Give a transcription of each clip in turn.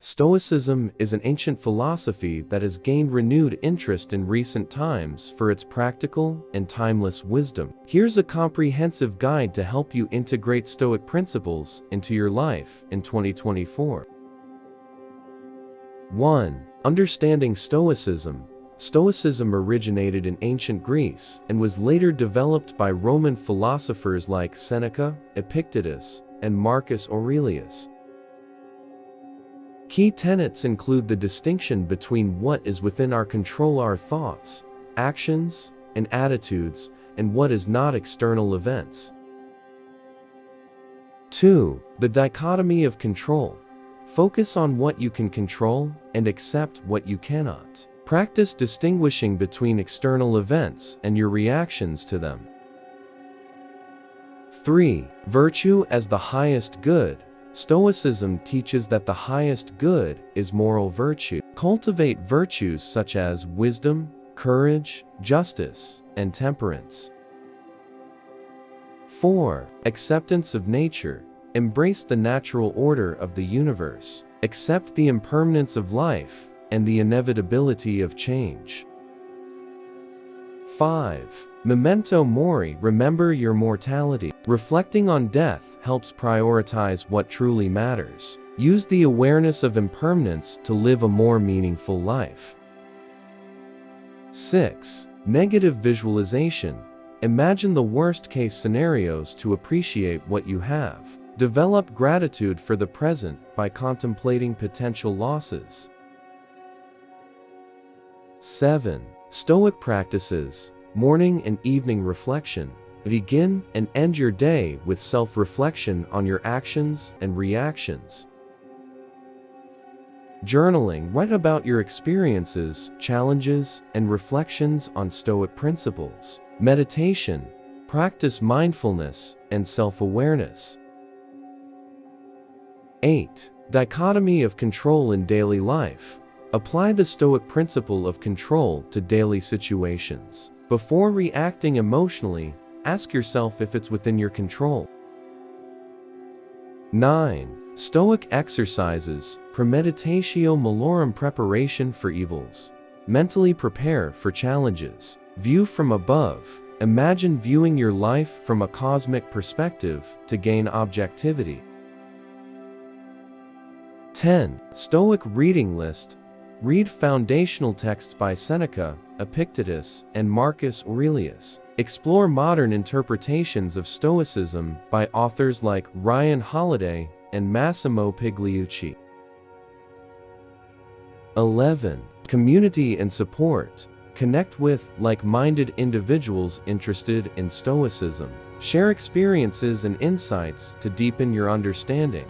Stoicism is an ancient philosophy that has gained renewed interest in recent times for its practical and timeless wisdom. Here's a comprehensive guide to help you integrate Stoic principles into your life in 2024. 1. Understanding Stoicism. Stoicism originated in ancient Greece and was later developed by Roman philosophers like Seneca, Epictetus, and Marcus Aurelius. Key tenets include the distinction between what is within our control, our thoughts, actions, and attitudes, and what is not, external events. 2. The dichotomy of control. Focus on what you can control and accept what you cannot. Practice distinguishing between external events and your reactions to them. 3. Virtue as the highest good. Stoicism teaches that the highest good is moral virtue. Cultivate virtues such as wisdom, courage, justice, and temperance. 4. Acceptance of nature. Embrace the natural order of the universe. Accept the impermanence of life and the inevitability of change. 5. Memento mori. Remember your mortality. Reflecting on death helps prioritize what truly matters. Use the awareness of impermanence to live a more meaningful life. 6. Negative visualization. Imagine the worst-case scenarios to appreciate what you have. Develop gratitude for the present by contemplating potential losses. 7. Stoic practices. Morning and evening reflection. Begin and end your day with self-reflection on your actions and reactions. Journaling. Write about your experiences, challenges, and reflections on Stoic principles. Meditation. Practice mindfulness and self-awareness. 8. Dichotomy of control in daily life. Apply the Stoic principle of control to daily situations. Before reacting emotionally, ask yourself if it's within your control. 9. Stoic Exercises. Premeditatio malorum. Preparation for evils. Mentally prepare for challenges. View from above. Imagine viewing your life from a cosmic perspective to gain objectivity. 10. Stoic reading list. Read foundational texts by Seneca, Epictetus, and Marcus Aurelius. Explore modern interpretations of Stoicism by authors like Ryan Holiday and Massimo Pigliucci. 11. Community and support. Connect with like-minded individuals interested in Stoicism. Share experiences and insights to deepen your understanding.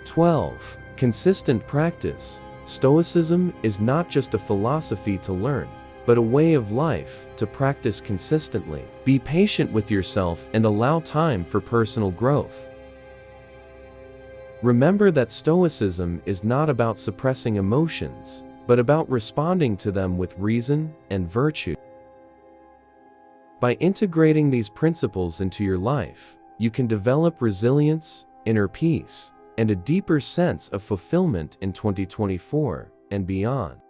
12. Consistent practice. Stoicism is not just a philosophy to learn, but a way of life to practice consistently. Be patient with yourself and allow time for personal growth. Remember that Stoicism is not about suppressing emotions, but about responding to them with reason and virtue. By integrating these principles into your life, you can develop resilience, inner peace, and a deeper sense of fulfillment in 2024 and beyond.